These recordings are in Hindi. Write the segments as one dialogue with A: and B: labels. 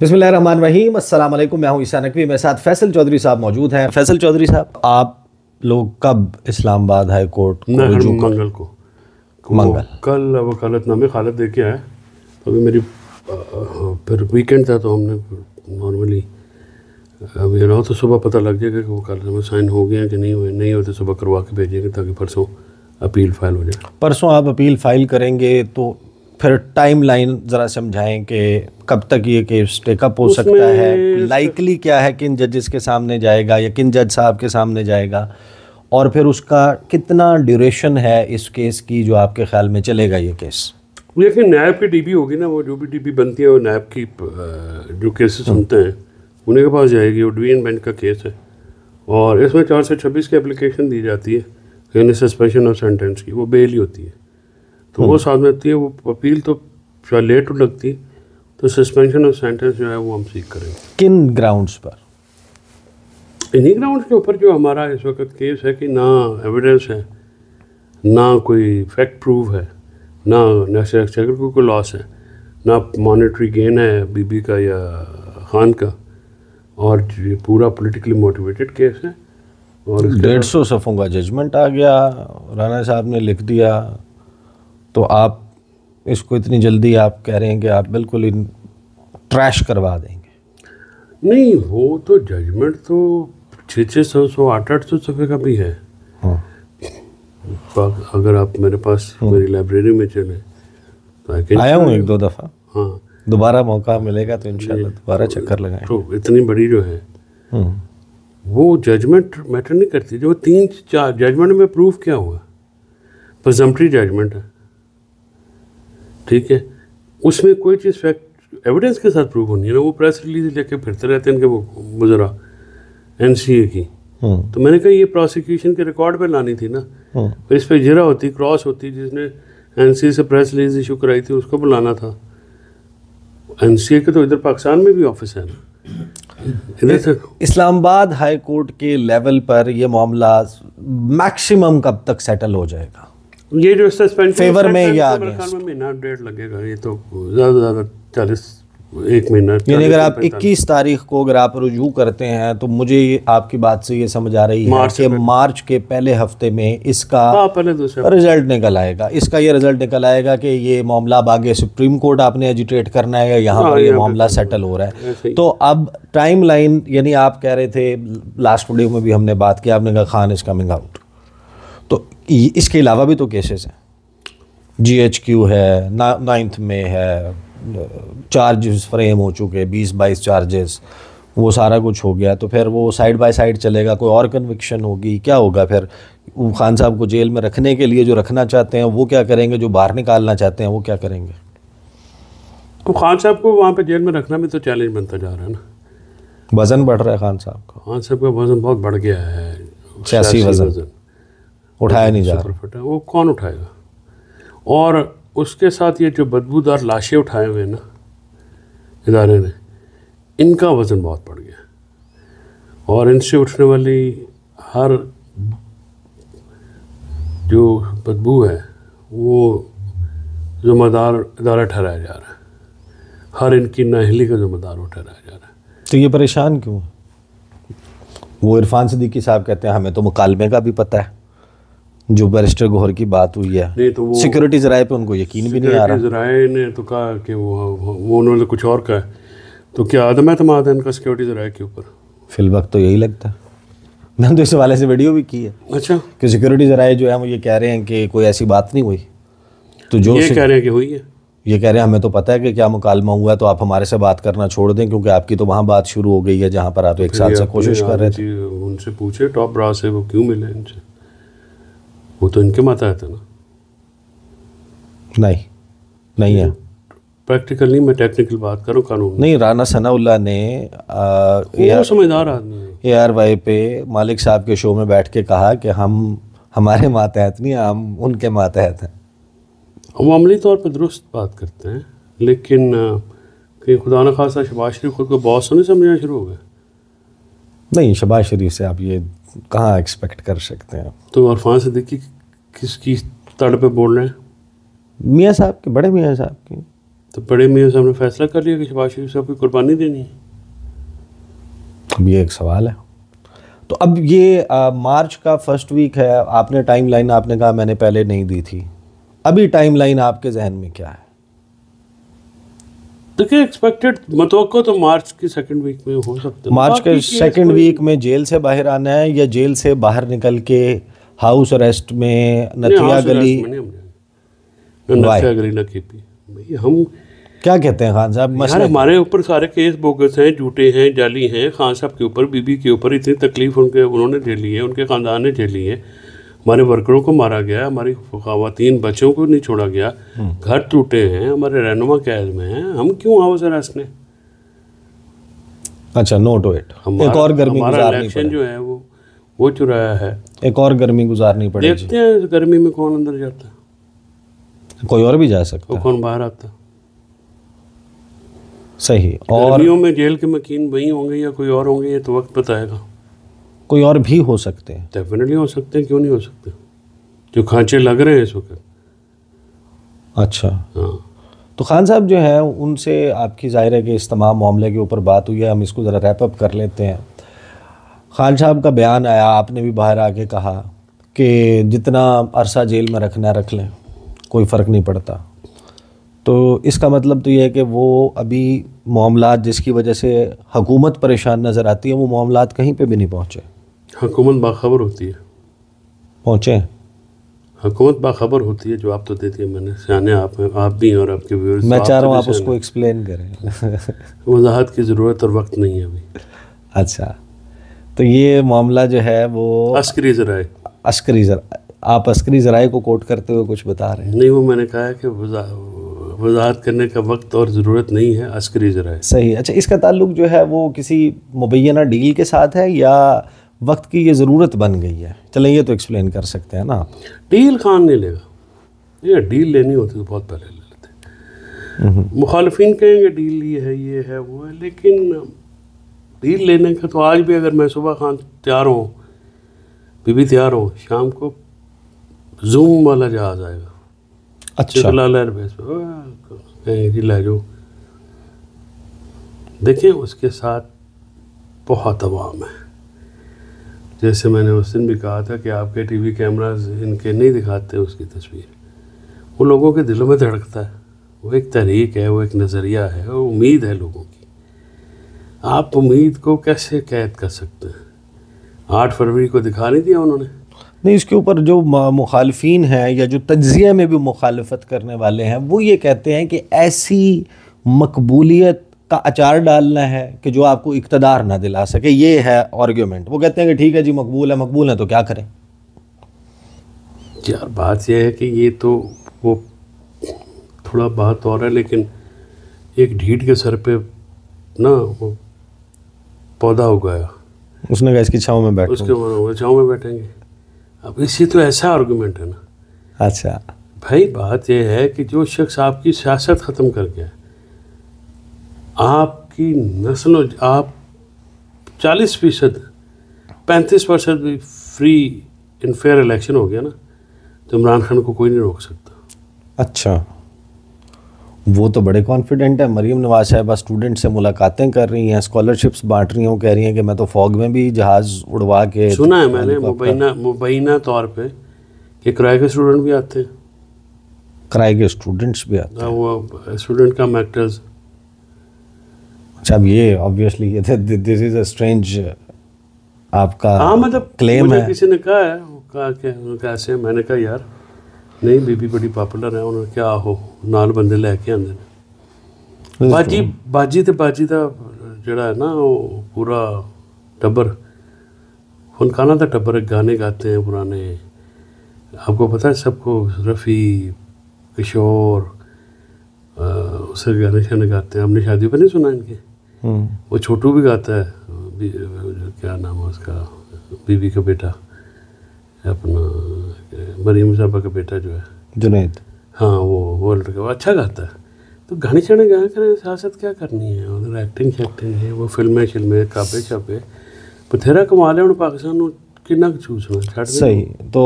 A: बिस्मिल्लाहिर्रहमानिर्रहीम, अस्सलाम वालेकुम। मैं हूं ईसा नकवी, मेरे साथ फैसल चौधरी साहब मौजूद हैं। फैसल चौधरी साहब, आप लोग कब इस्लामाबाद हाई कोर्ट को रुजू
B: मंगल को
A: मंगल
B: कल वकालतनामे खालत दे के आए। तो अभी मेरी फिर वीकेंड था तो हमने नॉर्मली अभी रहो तो सुबह पता लग जाएगा कि वकालतनामे साइन हो गए हैं कि नहीं हुए। नहीं होते सुबह करवा के भेजेंगे ताकि परसों अपील फाइल हो जाए।
A: परसों आप अपील फाइल करेंगे तो फिर टाइम लाइन ज़रा समझाएं कि कब तक ये केस टेकअप हो सकता है, लाइकली क्या है, किन जजेस के सामने जाएगा या किन जज साहब के सामने जाएगा, और फिर उसका कितना ड्यूरेशन है इस केस की जो आपके ख्याल में चलेगा ये केस।
B: लेकिन नैब की डीबी होगी ना, वो जो भी डीबी बनती है वो नैब की जो केसेस सुनते हैं उन्हीं के पास जाएगी। वो डिवीजन बेंच का केस है और इसमें 426 की एप्लीकेशन दी जाती है यानी सस्पेंशन ऑफ सेंटेंस की, वो बेल ही होती है तो वो साथ में होती है। वो अपील तो शायद लेट लगती है तो सस्पेंशन ऑफ सेंटेंस जो है वो हम सीख करेंगे। किन
A: ग्राउंड्स पर?
B: इन्हीं ग्राउंड्स के ऊपर जो हमारा इस वक्त केस है कि ना एविडेंस है, ना कोई फैक्ट प्रूव है, ना नेशनल एक्सचेकर को कोई लॉस है, ना मॉनेटरी गेन है बीबी का या खान का, और ये पूरा पॉलिटिकली मोटिवेटेड केस है। और
A: 150 सफ़ों का जजमेंट आ गया, राणा साहब ने लिख दिया, तो आप इसको इतनी जल्दी आप कह रहे हैं कि आप बिल्कुल इन ट्रैश करवा देंगे?
B: नहीं, वो तो जजमेंट तो 600 800 सफ़े का भी है।
A: हाँ।
B: अगर आप मेरे पास मेरी लाइब्रेरी में चले तो
A: आया हूँ एक दो दफ़ा।
B: हाँ,
A: दोबारा मौका मिलेगा तो इंशाल्लाह दोबारा चक्कर लगाएंगे।
B: तो इतनी बड़ी जो है वो जजमेंट मैटर नहीं करती। जो 3-4 जजमेंट में प्रूफ क्या हुआ, प्रेजम्पटरी जजमेंट है, ठीक है, उसमें कोई चीज़ फैक्ट एविडेंस के साथ प्रूव होनी है ना। वो प्रेस रिलीज लेके फिरते रहते हैं कि वो मुजरा NCA की, तो मैंने कहा ये प्रोसिक्यूशन के रिकॉर्ड पे लानी थी ना। फिर इस पर जरा होती, क्रॉस होती, जिसने NCA से प्रेस रिलीज इशू कराई थी उसको बुलाना था। NCA के तो इधर पाकिस्तान में भी ऑफिस है ना। इधर से
A: इस्लामाबाद हाई कोर्ट के लेवल पर ये मामला मैक्सिमम कब तक सेटल हो जाएगा?
B: ये जो सस्पेंशन
A: फेवर में या
B: महीना डेढ़ लगेगा। ये तो ज़्यादा से ज़्यादा 1 महीना।
A: यानी अगर आप 21 तारीख को अगर आप रुजू करते हैं तो मुझे आपकी बात से ये समझ आ रही है कि मार्च के पहले हफ्ते में इसका रिजल्ट निकल आएगा। इसका ये रिजल्ट निकल आएगा कि ये मामला अब आगे सुप्रीम कोर्ट आपने एजिटेट करना है या यहाँ पर ये मामला सेटल हो रहा है। तो अब टाइम लाइन, यानी आप कह रहे थे लास्ट वीडियो में भी हमने बात की, आपने कहा खान इज कमिंग आउट, तो इसके अलावा भी तो केसेस हैं। GHQ है, 9th में है, चार्जेस फ्रेम हो चुके, 20-22 चार्जेस, वो सारा कुछ हो गया। तो फिर वो साइड बाय साइड चलेगा, कोई और कन्विक्शन होगी, क्या होगा फिर? वो खान साहब को जेल में रखने के लिए जो रखना चाहते हैं वो क्या करेंगे, जो बाहर निकालना चाहते हैं वो क्या करेंगे?
B: तो खान साहब को वहाँ पे जेल में रखना भी तो चैलेंज बनता जा रहा है ना।
A: वज़न बढ़ रहा है खान साहब का।
B: खान साहब का वज़न बहुत बढ़ गया है,
A: सियासी वज़न उठाया नहीं जा रहा।
B: वो कौन उठाएगा? और उसके साथ ये जो बदबूदार लाशें उठाए हुए ना इदारे ने, इनका वज़न बहुत बढ़ गया और इनसे उठने वाली हर जो बदबू है वो ज़िम्मेदार इदारा ठहराया जा रहा है। हर इनकी नाअहली का ज़िम्मेदार वो ठहराया जा रहा है।
A: तो ये परेशान क्यों है? वो इरफान सिद्दीकी साहब कहते हैं हमें तो मुकालमे का भी पता है, जो बैरिस्टर गौहर की बात हुई है,
B: नहीं तो वो
A: सिक्योरिटी ज़राए पे उनको यकीन भी नहीं आ रहा।
B: ज़राए ने तो कहा कि वो उन्होंने कुछ और कहा, तो क्या आदम एतमाद है इनका सिक्योरिटी ज़राए के ऊपर?
A: फिल वक्त तो यही लगता है। मैंने तो इस हवाले से वीडियो भी की है।
B: अच्छा,
A: कि सिक्योरिटी ज़राए जो है वो ये कह रहे हैं कि कोई ऐसी बात नहीं हुई। तो जो
B: ये कह रहे हैं कि हुई है,
A: ये कह रहे हैं हमें तो पता है कि क्या मुकालमा हुआ है, तो आप हमारे से बात करना छोड़ दें क्योंकि आपकी तो वहाँ बात शुरू हो गई है जहाँ पर आप 1 साल से कोशिश कर रहे थे।
B: उनसे पूछे टॉप ब्रास से वो क्यों मिले इनसे, वो तो इनके मातहत है ना।
A: नहीं है,
B: प्रैक्टिकल नहीं, मैं टेक्निकल बात करूँ, कानून
A: नहीं। राना सनाउल्लाह ने
B: समझदार आदमी
A: ARY पे मालिक साहब के शो में बैठ के कहा कि हम हमारे मातहत नहीं, हम उनके मातहत हैं।
B: वो अमली तौर पर दुरुस्त बात करते हैं, लेकिन कहीं खुदा न खासा शहबाज शरीफ खुद को बॉस नहीं समझना शुरू हो गए।
A: नहीं, शहबाज शरीफ से आप ये कहाँ एक्सपेक्ट कर सकते हैं?
B: तो इरफान सिद्दीकी किसकी तड़ पे बोल रहे हैं?
A: मियाँ साहब के, बड़े मियाँ साहब की।
B: तो बड़े मियाँ साहब ने फैसला कर लिया कि शहबाज शरीफ साहब की कुर्बानी देनी है।
A: अब ये एक सवाल है। तो अब ये मार्च का फर्स्ट वीक है, आपने टाइमलाइन आपने कहा मैंने पहले नहीं दी थी, अभी टाइमलाइन आपके जहन में क्या है?
B: देखिए एक्सपेक्टेड मतवक्को तो मार्च की सेकंड वीक में हो सकता है।
A: मार्च के सेकंड वीक में जेल से बाहर आना है या जेल से बाहर निकल के हाउस अरेस्ट में नथिया गली?
B: नथिया गली ना की हम
A: क्या कहते हैं खान साहब?
B: यार हमारे ऊपर सारे केस बोगस हैं, झूठे हैं, जाली हैं। खान साहब के ऊपर, बीबी के ऊपर इतनी तकलीफ उन्होंने झेली है, उनके ख़ानदान ने झेली है। हमारे वर्करों को मारा गया, हमारी ख़वातीन बच्चों को नहीं छोड़ा गया, घर टूटे हैं, हमारे रहनुमा कैद में हैं। हम क्यों हाउस अरेस्ट ने?
A: अच्छा, नो टू इट। एक और गर्मी गुजारनी
B: इलेक्शन जो है वो चुराया है,
A: एक और गर्मी गुजारनी पड़ेगी।
B: देखते हैं गर्मी में कौन अंदर जाता है,
A: कोई और भी जा सकता है,
B: कौन बाहर आता।
A: सही। और
B: गर्मियों में जेल के मकीन वही होंगे या कोई और होंगे, ये तो वक्त बताएगा।
A: कोई और भी हो सकते हैं,
B: डेफिनेटली हो सकते हैं, क्यों नहीं हो सकते, जो खांचे लग रहे हैं इस वक्त।
A: अच्छा
B: हाँ,
A: तो खान साहब जो है उनसे आपकी ज़ाहिर है कि इस तमाम मामले के ऊपर बात हुई है, हम इसको ज़रा रैप अप कर लेते हैं। खान साहब का बयान आया, आपने भी बाहर आके कहा कि जितना अरसा जेल में रखना रख लें, कोई फ़र्क नहीं पड़ता। तो इसका मतलब तो ये है कि वो अभी मामलात जिसकी वजह से हुकूमत परेशान नज़र आती है, वो मामलात कहीं पे भी नहीं पहुँचे।
B: हुकूमत बाखबर होती है,
A: पहुँचे
B: हुकूमत बाखबर होती है, जवाब तो देती है। मैंने सियाने आप भी हैं और आपके व्यूअर्स।
A: मैं चाह रहा हूँ आप उसको एक्सप्लेन करें।
B: वजाहत की ज़रूरत और वक्त नहीं है अभी।
A: अच्छा, तो ये मामला जो है वो
B: अस्करी ज़राए,
A: आप अस्करी ज़राए को कोट करते हुए कुछ बता रहे हैं?
B: नहीं, वो मैंने कहा है कि वजाहत करने का वक्त और ज़रूरत नहीं है, अस्करी ज़राए।
A: सही। अच्छा, इसका ताल्लुक जो है वो किसी मुबैना डील के साथ है या वक्त की ये ज़रूरत बन गई है? चलें ये तो एक्सप्लेन कर सकते हैं ना।
B: डील खान नहीं लेगा, ये डील लेनी होती तो बहुत पहले ले लेते। मुखालिफिन कहेंगे डील ये है वो है, लेकिन डील लेने का तो आज भी अगर मैं सुबह खान तैयार हूँ, बीबी तैयार हो, शाम को जूम वाला जहाज़ आएगा।
A: अच्छा,
B: एयरबेस पे जी ले जाओ। देखिए उसके साथ बहुत अवाम है। जैसे मैंने उस दिन भी कहा था कि आपके टीवी कैमरास इनके नहीं दिखाते उसकी तस्वीर, वो लोगों के दिलों में धड़कता है। वो एक तहरीक है, वो एक नज़रिया है, वो उम्मीद है लोगों की। आप उम्मीद को कैसे कैद कर सकते हैं? 8 फरवरी को दिखा नहीं दिया उन्होंने?
A: नहीं, इसके ऊपर जो मुखालिफिन हैं या जो तज्ज़िया में भी मुखालफत करने वाले हैं वो ये कहते हैं कि ऐसी मकबूलियत का अचार डालना है कि जो आपको इक़्तिदार ना दिला सके। ये है आर्ग्यूमेंट। वो कहते हैं कि ठीक है जी, मकबूल है तो क्या करें।
B: यार बात यह है कि ये तो वो थोड़ा बात और है, लेकिन एक ढीठ के सर पे ना वो पौधा उगाया,
A: उसने कहा इसकी छाँव में बैठो,
B: उसके छाँव में बैठेंगे। अब इसी तो ऐसा आर्गूमेंट है ना।
A: अच्छा
B: भाई बात यह है कि जो शख्स आपकी सियासत ख़त्म कर गया, आपकी नस्लों, आप 40% 35% भी फ्री इन फेयर इलेक्शन हो गया ना, तो इमरान खान को कोई नहीं रोक सकता।
A: अच्छा, वो तो बड़े कॉन्फिडेंट है। मरीम नवाज साहिबा स्टूडेंट से मुलाकातें कर रही हैं, स्कॉलरशिप्स बांट रही हैं, कह रही हैं कि मैं तो फॉग में भी जहाज़ उड़वा के।
B: सुना है मैंने मुबैना तौर पे कि किराए के स्टूडेंट भी आते हैं।
A: किराए के स्टूडेंट्स भी आते हैं?
B: वो स्टूडेंट का मैक्टर्स।
A: अच्छा, अब ये ऑब्वियसली ये दिस इज़ अ स्ट्रेंज आपका
B: मतलब
A: क्लेम है।
B: किसी ने कहा है, कहा कि कैसे, मैंने कहा यार नहीं, बीबी बड़ी पॉपुलर है। उन्होंने क्या हो नाल बंदे लैके आंदे ने, बाजी दा जड़ा है ना वो पूरा टब्बर, फनखाना दा टब्बर गाने गाते हैं पुराने। आपको पता है सबको, रफ़ी, किशोर, उससे गाने शाने गाते हैं। हमने शादी पर नहीं सुना इनके। वो छोटू भी गाता है, क्या नाम है उसका, बीबी का बेटा, अपना मरीम साहबा का बेटा जो है
A: जुनैद।
B: हाँ, वो लड़का वो अच्छा गाता है। तो गाने शाने गाया करें, सियासत क्या करनी है, उधर एक्टिंग है, वो फिल्में कापे छापे बथेरा कमा लिया। पाकिस्तान कितना चूसना छड़।
A: सही। तो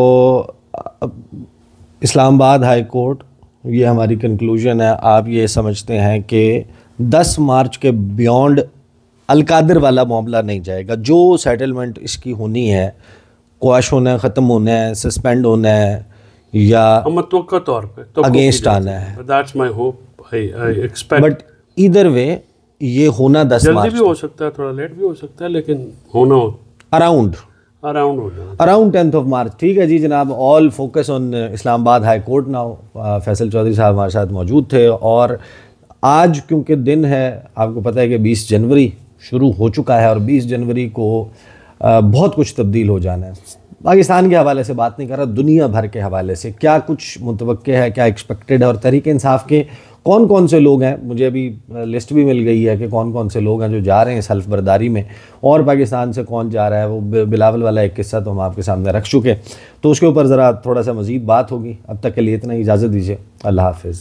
A: इस्लामाबाद हाई कोर्ट ये हमारी कंक्लूजन है। आप ये समझते हैं कि 10 मार्च के बियॉन्ड अलकादिर वाला मामला नहीं जाएगा, जो सेटलमेंट इसकी होनी है, क्वाश होना है, ख़त्म होना है, सस्पेंड होना है या
B: तौर पे
A: अगेंस्ट आना है,
B: that's my hope, I expect.
A: But either way ये होना 10
B: जल्दी
A: मार्च
B: भी हो सकता है, थोड़ा लेट भी हो सकता है, लेकिन होना हो
A: around
B: around
A: 10th of March। ठीक है जी जनाब, all focus on Islamabad high court now. Faisal Chaudhry साहब हमारे साथ मौजूद थे, और आज क्योंकि दिन है, आपको पता है कि 20 जनवरी शुरू हो चुका है, और 20 जनवरी को बहुत कुछ तब्दील हो जाना है। पाकिस्तान के हवाले से बात नहीं कर रहा, दुनिया भर के हवाले से क्या कुछ मुतवक्के है, क्या एक्सपेक्टेड है, और तहरीक इंसाफ के कौन कौन से लोग हैं, मुझे अभी लिस्ट भी मिल गई है कि कौन कौन से लोग हैं जो जा रहे हैं सल्फ बरदारी में, और पाकिस्तान से कौन जा रहा है। वो बिलावल वाला एक किस्सा तो हम आपके सामने रख चुके, तो उसके ऊपर ज़रा थोड़ा सा मज़ीद बात होगी। अब तक के लिए इतना ही, इजाज़त दीजिए, अल्लाह हाफिज़।